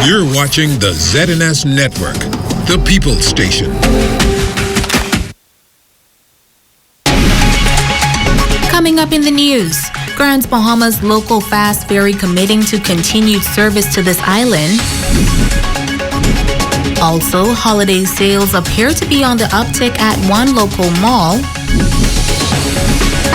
You're watching the ZNS Network, the People's Station. Coming up in the news, Grand Bahamas local fast ferry committing to continued service to this island. Also, holiday sales appear to be on the uptick at one local mall.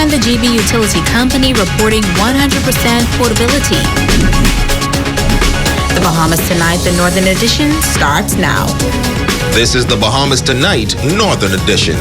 And the GB Utility Company reporting 100% portability. The Bahamas Tonight, the Northern Edition, starts now. This is the Bahamas Tonight, Northern Edition.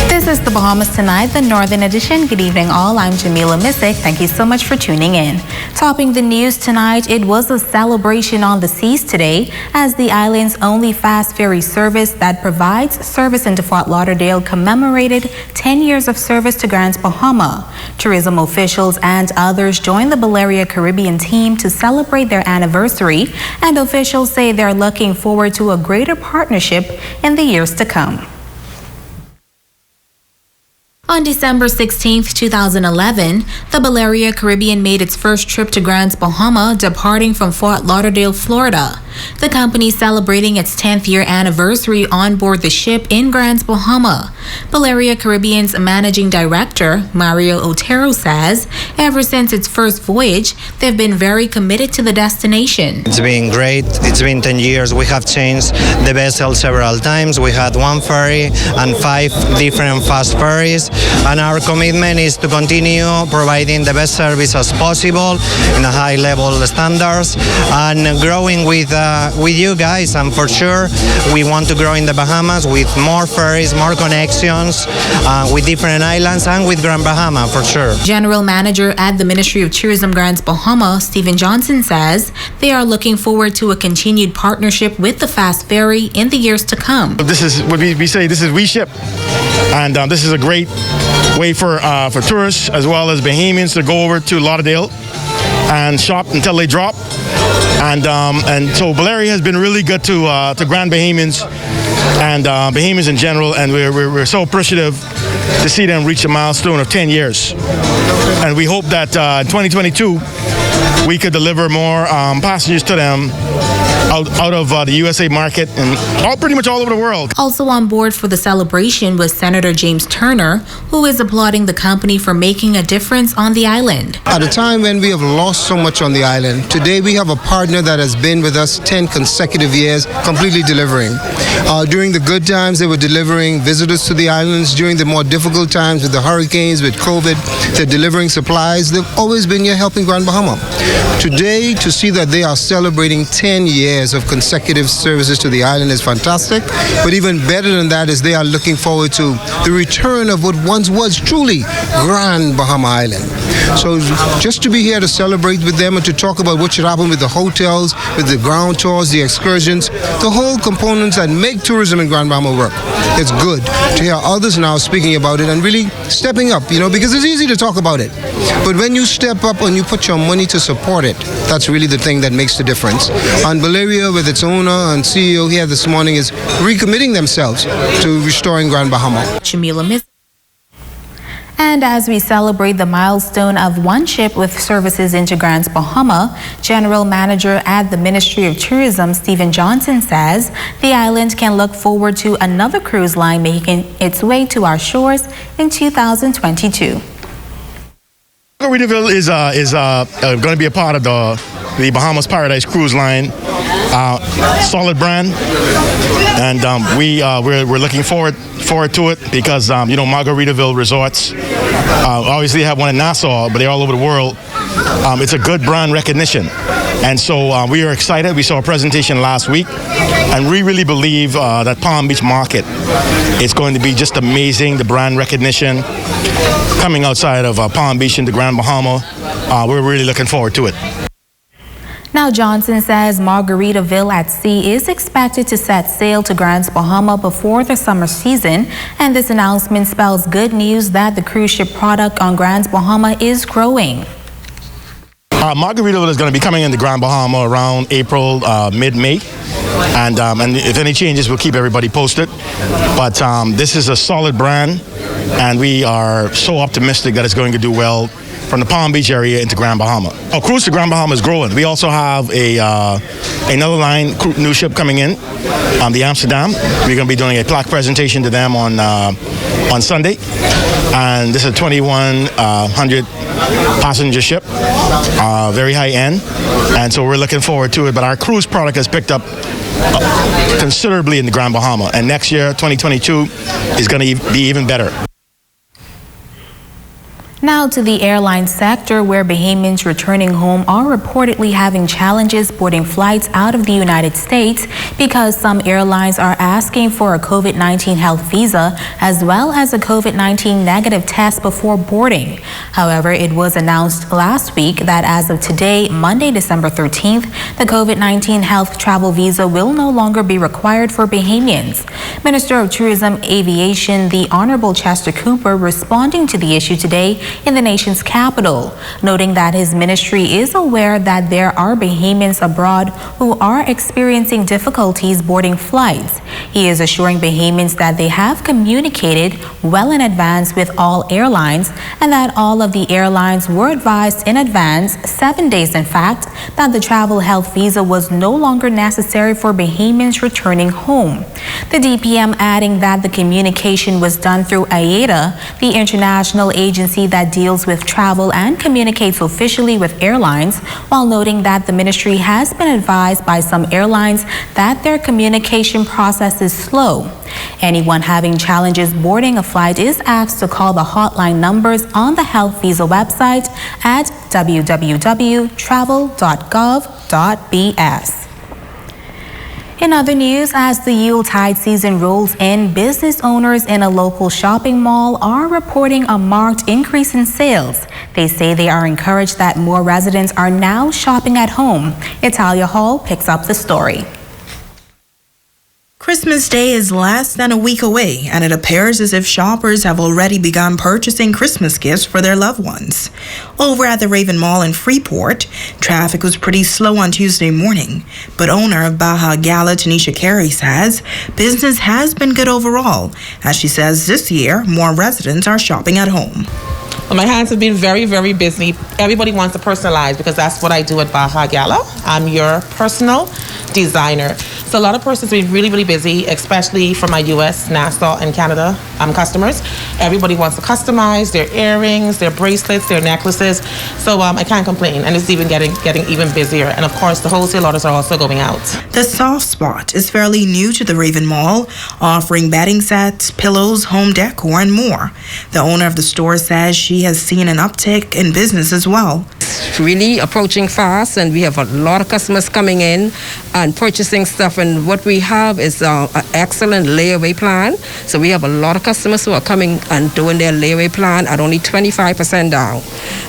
This is the Bahamas Tonight, the Northern Edition. Good evening all, I'm Jamila Missick. Thank you so much for tuning in. Topping the news tonight, it was a celebration on the seas today as the island's only fast ferry service that provides service into Fort Lauderdale commemorated 10 years of service to Grand Bahama. Tourism officials and others joined the BALEARIA Caribbean team to celebrate their anniversary, and officials say they're looking forward to a greater partnership in the years to come. On December 16, 2011, the BALEARIA Caribbean made its first trip to Grand Bahama, departing from Fort Lauderdale, Florida. The company celebrating its 10th year anniversary on board the ship in Grand Bahama. BALEARIA Caribbean's managing director, Mario Otero, says ever since its first voyage, they've been very committed to the destination. It's been great. It's been 10 years. We have changed the vessel several times. We had one ferry and 5 different fast ferries. And our commitment is to continue providing the best service as possible in a high level standards and growing with you guys. And for sure, we want to grow in the Bahamas with more ferries, more connections with different islands and with Grand Bahama for sure. General Manager at the Ministry of Tourism Grand Bahama, Stephen Johnson, says they are looking forward to a continued partnership with the fast ferry in the years to come. This is what we say, this is We Ship. And this is a great way for tourists as well as Bahamians to go over to Lauderdale and shop until they drop. And so BALEARIA has been really good to Grand Bahamians and Bahamians in general, and we're so appreciative to see them reach a milestone of 10 years. And we hope that in 2022 we could deliver more passengers to them out of the USA market and pretty much all over the world. Also on board for the celebration was Senator James Turner, who is applauding the company for making a difference on the island. At a time when we have lost so much on the island, today we have a partner that has been with us 10 consecutive years, completely delivering. During the good times, they were delivering visitors to the islands. During the more difficult times with the hurricanes, with COVID, they're delivering supplies. They've always been here helping Grand Bahama. Today, to see that they are celebrating 10 years of consecutive services to the island is fantastic. But even better than that is they are looking forward to the return of what once was truly Grand Bahama Island. So just to be here to celebrate with them and to talk about what should happen with the hotels, with the ground tours, the excursions, the whole components that make tourism in Grand Bahama work. It's good to hear others now speaking about it and really stepping up, because it's easy to talk about it. But when you step up and you put your money to support it, that's really the thing that makes the difference. And BALEARIA, with its owner and CEO here this morning, is recommitting themselves to restoring Grand Bahama. And as we celebrate the milestone of one ship with services into Grand Bahama, General Manager at the Ministry of Tourism, Stephen Johnson, says the island can look forward to another cruise line making its way to our shores in 2022. Margaritaville is going to be a part of the Bahamas Paradise Cruise Line, solid brand, and we're looking forward to it because Margaritaville resorts obviously have one in Nassau, but they're all over the world. It's a good brand recognition, and so we are excited. We saw a presentation last week, and we really believe that Palm Beach market is going to be just amazing. The brand recognition coming outside of Palm Beach into Grand Bahama, we're really looking forward to it. Now, Johnson says Margaritaville at Sea is expected to set sail to Grand Bahama before the summer season, and this announcement spells good news that the cruise ship product on Grand Bahama is growing. Margaritaville is going to be coming into Grand Bahama around April, mid-May. And if any changes, we'll keep everybody posted. But this is a solid brand, and we are so optimistic that it's going to do well from the Palm Beach area into Grand Bahama. Our cruise to Grand Bahama is growing. We also have another line, new ship coming in, the Amsterdam. We're going to be doing a plaque presentation to them on Sunday. And this is a 2,100 passenger ship, very high end. And so we're looking forward to it. But our cruise product has picked up considerably in the Grand Bahama. And next year, 2022, is going to be even better. Now to the airline sector, where Bahamians returning home are reportedly having challenges boarding flights out of the United States because some airlines are asking for a COVID-19 health visa as well as a COVID-19 negative test before boarding. However, it was announced last week that as of today, Monday, December 13th, the COVID-19 health travel visa will no longer be required for Bahamians. Minister of Tourism Aviation, the Honorable Chester Cooper, responding to the issue today in the nation's capital, noting that his ministry is aware that there are Bahamians abroad who are experiencing difficulties boarding flights. He is assuring Bahamians that they have communicated well in advance with all airlines and that all of the airlines were advised in advance, 7 days in fact, that the travel health visa was no longer necessary for Bahamians returning home. The DPM adding that the communication was done through IATA, the international agency that deals with travel and communicates officially with airlines, while noting that the ministry has been advised by some airlines that their communication process is slow. Anyone having challenges boarding a flight is asked to call the hotline numbers on the health visa website at www.travel.gov.bs. In other news, as the Yuletide season rolls in, business owners in a local shopping mall are reporting a marked increase in sales. They say they are encouraged that more residents are now shopping at home. Italia Hall picks up the story. Christmas Day is less than a week away, and it appears as if shoppers have already begun purchasing Christmas gifts for their loved ones. Over at the RAYVIN Mall in Freeport, traffic was pretty slow on Tuesday morning, but owner of Baja Gala, Tanisha Carey, says business has been good overall. As she says, this year, more residents are shopping at home. Well, my hands have been very, very busy. Everybody wants to personalize because that's what I do at Baja Gala. I'm your personal designer. So a lot of persons have been really, really busy, especially for my US, Nassau, and Canada customers. Everybody wants to customize their earrings, their bracelets, their necklaces. So I can't complain, and it's even getting even busier. And of course, the wholesale orders are also going out. The Soft Spot is fairly new to the RAYVIN Mall, offering bedding sets, pillows, home decor, and more. The owner of the store says she has seen an uptick in business as well. It's really approaching fast, and we have a lot of customers coming in and purchasing stuff. And what we have is an excellent layaway plan. So we have a lot of customers who are coming and doing their layaway plan at only 25% down.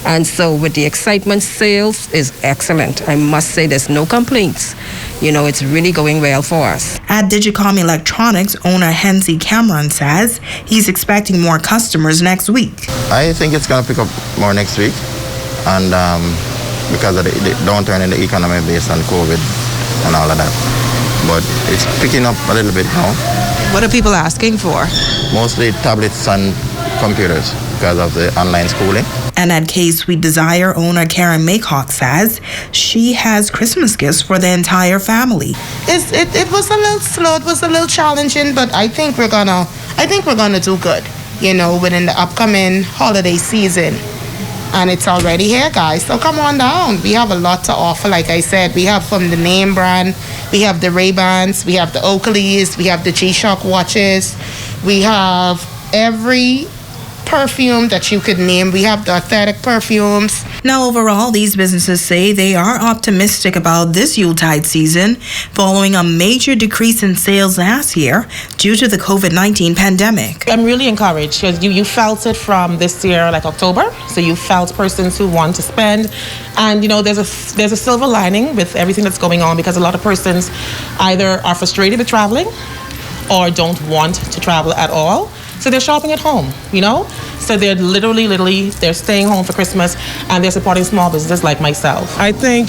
And so with the excitement, sales is excellent. I must say there's no complaints. You know, it's really going well for us. At Digicom Electronics, owner Hensi Cameron says he's expecting more customers next week. I think it's going to pick up more next week, and because of the downturn in the economy based on COVID and all of that. But it's picking up a little bit now. What are people asking for? Mostly tablets and computers because of the online schooling. And at K-Sweet Desire, owner Karen Maycock says she has Christmas gifts for the entire family. It was a little slow, it was a little challenging, but I think we're gonna do good, you know, within the upcoming holiday season. And it's already here, guys, so come on down. We have a lot to offer. Like I said, we have from the name brand, we have the Ray-Bans, we have the Oakleys, we have the G-Shock watches, we have every perfume that you could name. We have the authentic perfumes. Now, overall, these businesses say they are optimistic about this Yuletide season following a major decrease in sales last year due to the COVID-19 pandemic. I'm really encouraged because you felt it from this year, like October. So you felt persons who want to spend. And, you know, there's a silver lining with everything that's going on because a lot of persons either are frustrated with traveling or don't want to travel at all. So they're shopping at home, you know? So they're literally, they're staying home for Christmas and they're supporting small businesses like myself. I think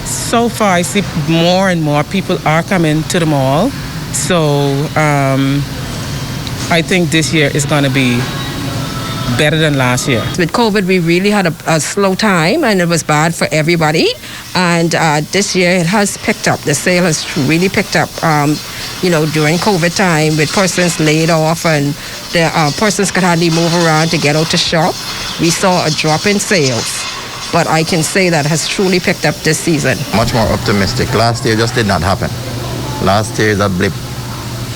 So far, I see more and more people are coming to the mall. So I think this year is going to be better than last year. With COVID, we really had a slow time, and it was bad for everybody. And this year, it has picked up. The sale has really picked up, during COVID time, with persons laid off and the persons could hardly move around to get out to shop. We saw a drop in sales. But I can say that has truly picked up this season. Much more optimistic. Last year just did not happen. Last year is a blip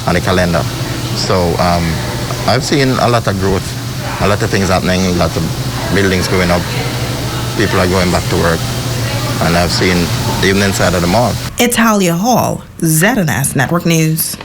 on the calendar. So I've seen a lot of growth, a lot of things happening, a lot of buildings going up. People are going back to work. And I've seen the evening side of the mall. It's Halia Hall, ZNS Network News.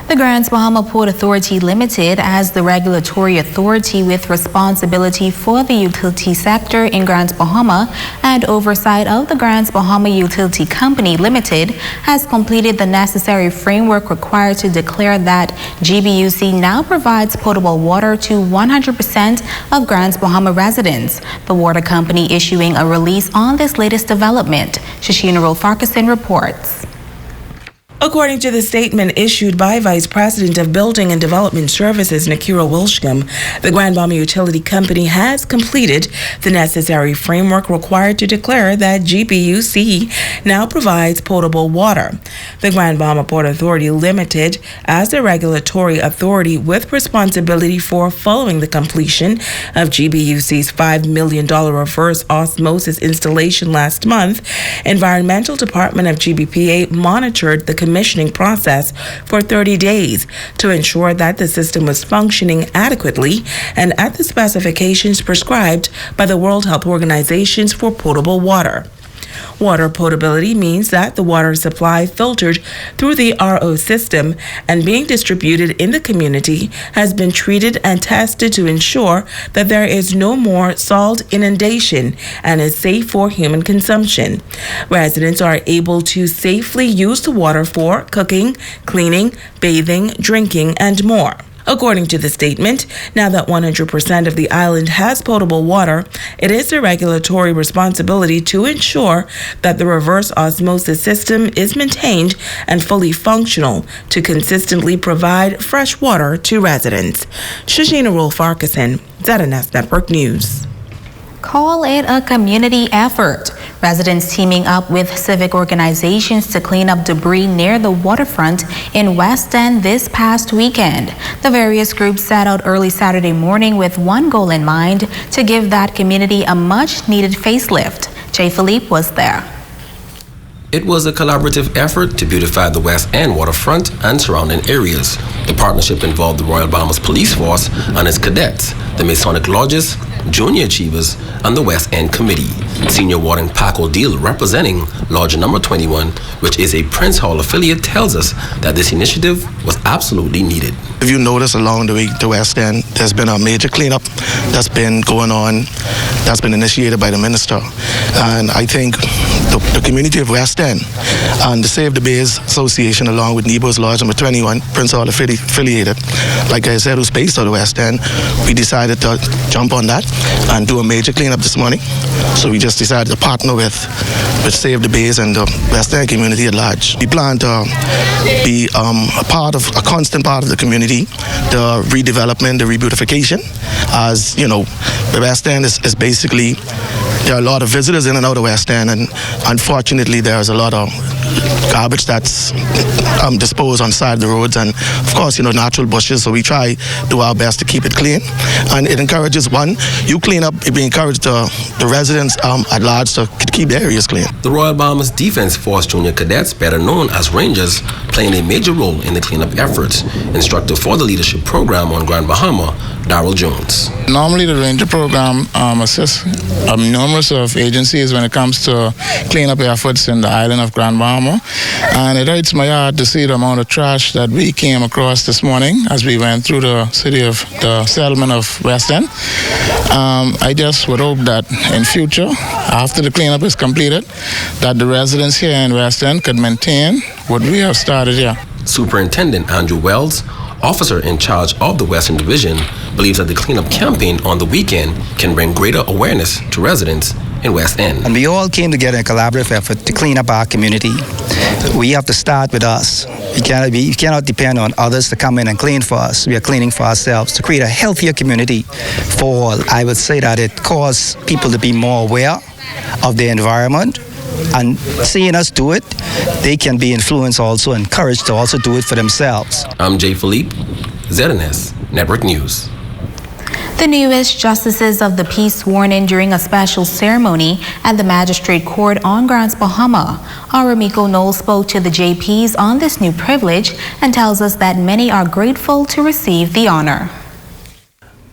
The Grand Bahama Port Authority Limited, as the regulatory authority with responsibility for the utility sector in Grand Bahama and oversight of the Grand Bahama Utility Company Limited, has completed the necessary framework required to declare that GBUC now provides potable water to 100% of Grand Bahama residents. The water company issuing a release on this latest development. Shashina Rolfarkason reports. According to the statement issued by Vice President of Building and Development Services, Nakira Wilshcombe, the Grand Bahama Utility Company has completed the necessary framework required to declare that GBUC now provides potable water. The Grand Bahama Port Authority Limited, as the regulatory authority with responsibility for following the completion of GBUC's $5 million reverse osmosis installation last month, Environmental Department of GBPA monitored the commissioning process for 30 days to ensure that the system was functioning adequately and at the specifications prescribed by the World Health Organization for potable water. Water potability means that the water supply filtered through the RO system and being distributed in the community has been treated and tested to ensure that there is no more salt inundation and is safe for human consumption. Residents are able to safely use the water for cooking, cleaning, bathing, drinking, and more. According to the statement, now that 100% of the island has potable water, it is the regulatory responsibility to ensure that the reverse osmosis system is maintained and fully functional to consistently provide fresh water to residents. Shashina Rolfarkason, ZNS Network News. Call it a community effort. Residents teaming up with civic organizations to clean up debris near the waterfront in West End this past weekend. The various groups set out early Saturday morning with one goal in mind: to give that community a much-needed facelift. Jay Philippe was there. It was a collaborative effort to beautify the West End waterfront and surrounding areas. The partnership involved the Royal Bahamas Police Force and its cadets, the Masonic Lodges, Junior Achievers, and the West End Committee. Senior Warden Paco Deal, representing Lodge number 21, which is a Prince Hall affiliate, tells us that this initiative was absolutely needed. If you notice along the way to West End, there's been a major cleanup that's been going on, that's been initiated by the minister. And I think the community of West End and the Save the Bays Association, along with Nebo's Lodge number 21, Prince Hall affiliated, like I said, who's based out of West End, we decided to jump on that and do a major cleanup this morning. So we just decided to partner with Save the Bays and the West End community at large. We plan to be a constant part of the community, the redevelopment, the rebeautification. As you know, the West End is basically, there are a lot of visitors in and out of West End, and unfortunately there's a lot of garbage that's disposed on the side of the roads, and of course, natural bushes, so we try do our best to keep it clean. And it encourages, one, you clean up, it encourages the residents at large to keep their areas clean. The Royal Bahamas Defense Force Junior Cadets, better known as Rangers, playing a major role in the cleanup efforts. Instructor for the leadership program on Grand Bahama, Darrell Jones. Normally the Ranger program assists numerous of agencies when it comes to cleanup efforts in the island of Grand Bahama, and it hurts my heart to see the amount of trash that we came across this morning as we went through the city of the settlement of West End. I just would hope that in future, after the cleanup is completed, that the residents here in West End could maintain what we have started here. Superintendent Andrew Wells, officer in charge of the Western Division, believes that the cleanup campaign on the weekend can bring greater awareness to residents in West End. And we all came together in a collaborative effort to clean up our community. We have to start with us. We cannot depend on others to come in and clean for us. We are cleaning for ourselves to create a healthier community for all. I would say that it causes people to be more aware of their environment, and seeing us do it, they can be influenced also, encouraged to also do it for themselves. I'm Jay Philippe, ZNS Network News. The newest justices of the peace sworn in during a special ceremony at the Magistrate Court on Grants, Bahama. Our Remiko Knowles spoke to the JPs on this new privilege and tells us that many are grateful to receive the honor.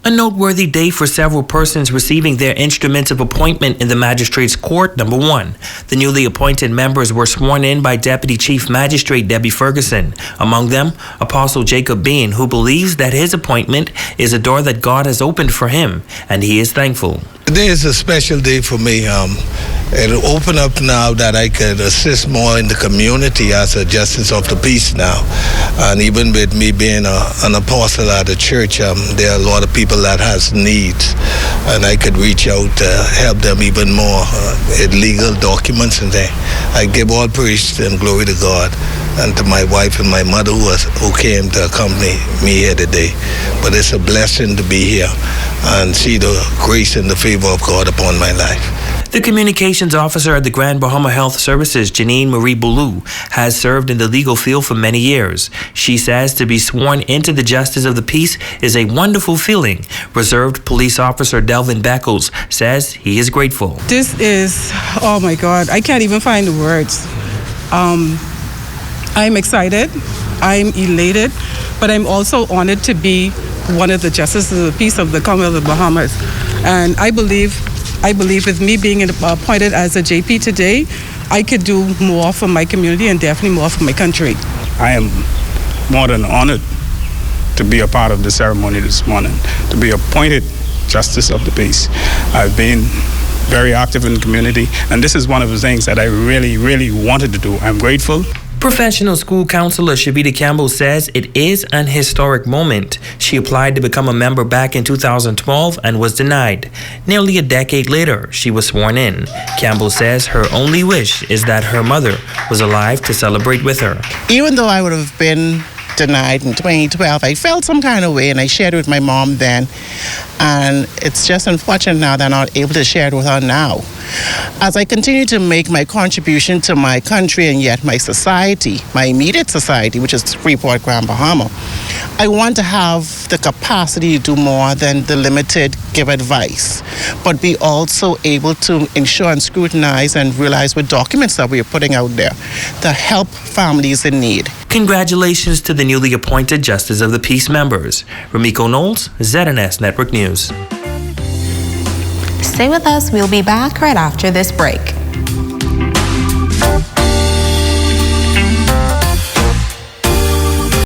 A noteworthy day for several persons receiving their instruments of appointment in the Magistrates Court. Number one, the newly appointed members were sworn in by Deputy Chief Magistrate Debbie Ferguson. Among them, Apostle Jacob Bean, who believes that his appointment is a door that God has opened for him, and he is thankful. Today is a special day for me. It'll open up now that I could assist more in the community as a justice of the peace now. And even with me being an apostle at the church, there are a lot of people that has needs. And I could reach out to help them even more with legal documents and things. I give all praise and glory to God and to my wife and my mother who came to accompany me here today. But it's a blessing to be here and see the grace and the favor of God upon my life. The communications officer at the Grand Bahama Health Services, Janine Marie Boulou, has served in the legal field for many years. She says to be sworn into the Justice of the Peace is a wonderful feeling. Reserved Police Officer Delvin Beckles says he is grateful. This is, oh my God, I can't even find the words. I'm excited, I'm elated, but I'm also honored to be one of the Justices of the Peace of the Commonwealth of the Bahamas. And I believe with me being appointed as a JP today, I could do more for my community and definitely more for my country. I am more than honored to be a part of the ceremony this morning, to be appointed Justice of the Peace. I've been very active in the community, and this is one of the things that I really, really wanted to do. I'm grateful. Professional school counselor Shavita Campbell says it is an historic moment. She applied to become a member back in 2012 and was denied. Nearly a decade later, she was sworn in. Campbell says her only wish is that her mother was alive to celebrate with her. Even though I would have been denied in 2012, I felt some kind of way, and I shared it with my mom then. And it's just unfortunate now that I'm not able to share it with her now. As I continue to make my contribution to my country and yet my society, my immediate society, which is Freeport, Grand Bahama, I want to have the capacity to do more than the limited give advice, but be also able to ensure and scrutinize and realize what documents that we are putting out there to help families in need. Congratulations to the newly appointed Justice of the Peace members. Remiko Knowles, ZNS Network News. Stay with us. We'll be back right after this break.